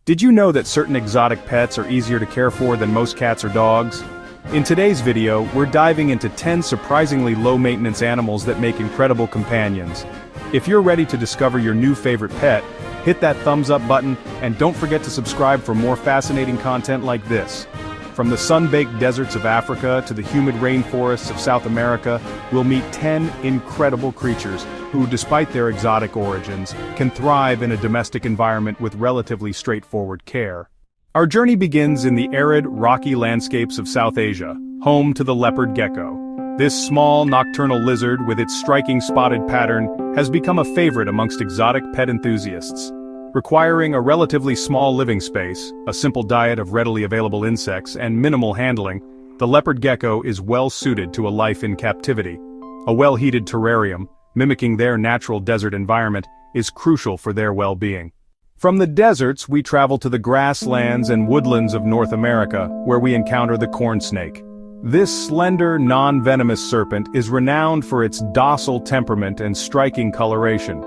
Did you know that certain exotic pets are easier to care for than most cats or dogs? In today's video, we're diving into 10 surprisingly low-maintenance animals that make incredible companions. If you're ready to discover your new favorite pet, hit that thumbs up button, and don't forget to subscribe for more fascinating content like this. From the sun-baked deserts of Africa to the humid rainforests of South America, we'll meet 10 incredible creatures who, despite their exotic origins, can thrive in a domestic environment with relatively straightforward care. Our journey begins in the arid, rocky landscapes of South Asia, home to the leopard gecko. This small, nocturnal lizard with its striking spotted pattern has become a favorite amongst exotic pet enthusiasts. Requiring a relatively small living space, a simple diet of readily available insects, and minimal handling, the leopard gecko is well suited to a life in captivity. A well-heated terrarium, mimicking their natural desert environment, is crucial for their well-being. From the deserts, we travel to the grasslands and woodlands of North America, where we encounter the corn snake. This slender, non-venomous serpent is renowned for its docile temperament and striking coloration.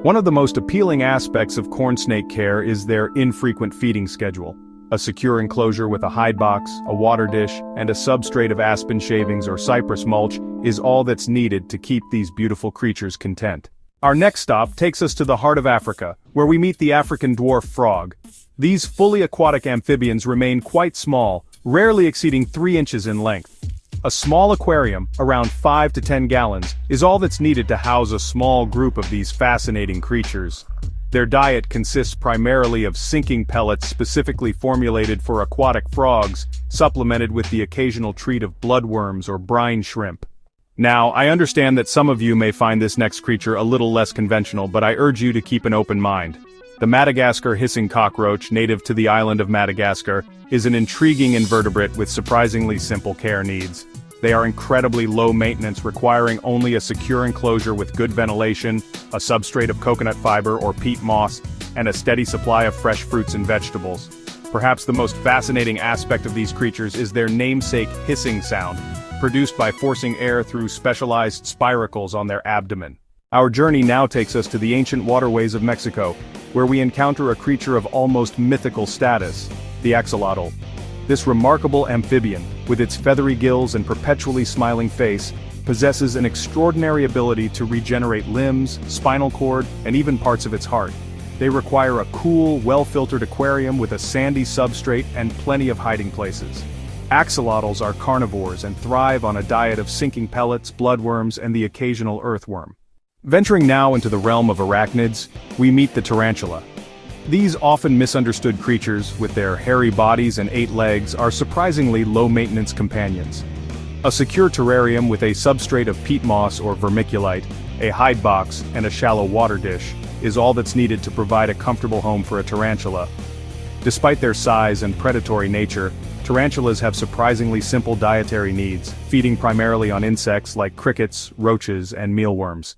One of the most appealing aspects of corn snake care is their infrequent feeding schedule. A secure enclosure with a hide box, a water dish, and a substrate of aspen shavings or cypress mulch is all that's needed to keep these beautiful creatures content. Our next stop takes us to the heart of Africa, where we meet the African dwarf frog. These fully aquatic amphibians remain quite small, rarely exceeding 3 inches in length. A small aquarium, around 5 to 10 gallons, is all that's needed to house a small group of these fascinating creatures. Their diet consists primarily of sinking pellets specifically formulated for aquatic frogs, supplemented with the occasional treat of bloodworms or brine shrimp. Now, I understand that some of you may find this next creature a little less conventional, but I urge you to keep an open mind. The Madagascar hissing cockroach, native to the island of Madagascar, is an intriguing invertebrate with surprisingly simple care needs. They are incredibly low maintenance, requiring only a secure enclosure with good ventilation, a substrate of coconut fiber or peat moss, and a steady supply of fresh fruits and vegetables. Perhaps the most fascinating aspect of these creatures is their namesake hissing sound, produced by forcing air through specialized spiracles on their abdomen. Our journey now takes us to the ancient waterways of Mexico, where we encounter a creature of almost mythical status, the axolotl. This remarkable amphibian, with its feathery gills and perpetually smiling face, possesses an extraordinary ability to regenerate limbs, spinal cord, and even parts of its heart. They require a cool, well-filtered aquarium with a sandy substrate and plenty of hiding places. Axolotls are carnivores and thrive on a diet of sinking pellets, bloodworms, and the occasional earthworm. Venturing now into the realm of arachnids, we meet the tarantula. These often misunderstood creatures, with their hairy bodies and 8 legs, are surprisingly low-maintenance companions. A secure terrarium with a substrate of peat moss or vermiculite, a hide box, and a shallow water dish is all that's needed to provide a comfortable home for a tarantula. Despite their size and predatory nature, tarantulas have surprisingly simple dietary needs, feeding primarily on insects like crickets, roaches, and mealworms.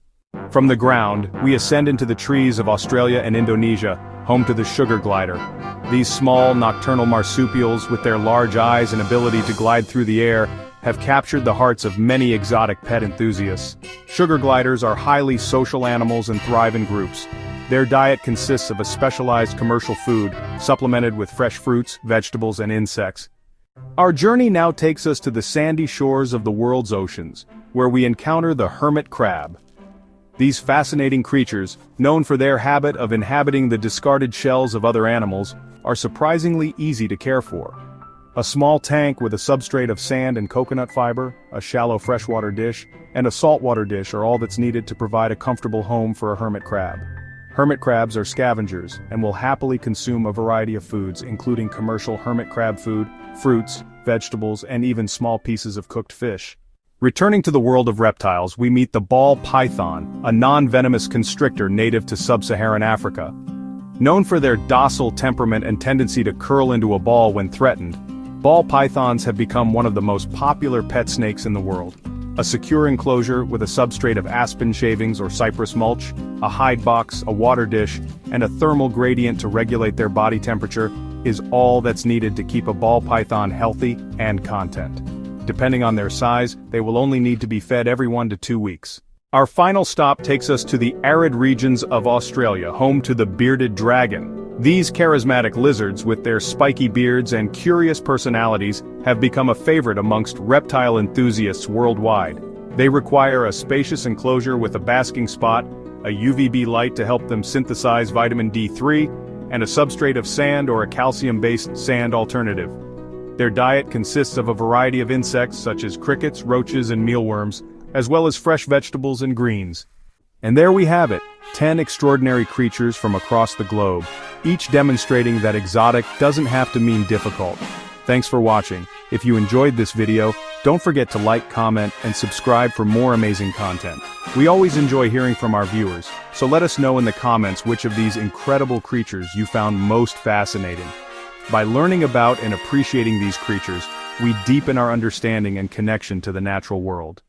From the ground, we ascend into the trees of Australia and Indonesia, home to the sugar glider. These small, nocturnal marsupials, with their large eyes and ability to glide through the air, have captured the hearts of many exotic pet enthusiasts. Sugar gliders are highly social animals and thrive in groups. Their diet consists of a specialized commercial food, supplemented with fresh fruits, vegetables, and insects. Our journey now takes us to the sandy shores of the world's oceans, where we encounter the hermit crab. These fascinating creatures, known for their habit of inhabiting the discarded shells of other animals, are surprisingly easy to care for. A small tank with a substrate of sand and coconut fiber, a shallow freshwater dish, and a saltwater dish are all that's needed to provide a comfortable home for a hermit crab. Hermit crabs are scavengers and will happily consume a variety of foods, including commercial hermit crab food, fruits, vegetables, and even small pieces of cooked fish. Returning to the world of reptiles, we meet the ball python, a non-venomous constrictor native to sub-Saharan Africa. Known for their docile temperament and tendency to curl into a ball when threatened, ball pythons have become one of the most popular pet snakes in the world. A secure enclosure with a substrate of aspen shavings or cypress mulch, a hide box, a water dish, and a thermal gradient to regulate their body temperature is all that's needed to keep a ball python healthy and content. Depending on their size, they will only need to be fed every 1 to 2 weeks. Our final stop takes us to the arid regions of Australia, home to the bearded dragon. These charismatic lizards, with their spiky beards and curious personalities, have become a favorite amongst reptile enthusiasts worldwide. They require a spacious enclosure with a basking spot, a UVB light to help them synthesize vitamin D3, and a substrate of sand or a calcium-based sand alternative. Their diet consists of a variety of insects such as crickets, roaches, and mealworms, as well as fresh vegetables and greens. And there we have it, 10 extraordinary creatures from across the globe, each demonstrating that exotic doesn't have to mean difficult. Thanks for watching. If you enjoyed this video, don't forget to like, comment, and subscribe for more amazing content. We always enjoy hearing from our viewers, so let us know in the comments which of these incredible creatures you found most fascinating. By learning about and appreciating these creatures, we deepen our understanding and connection to the natural world.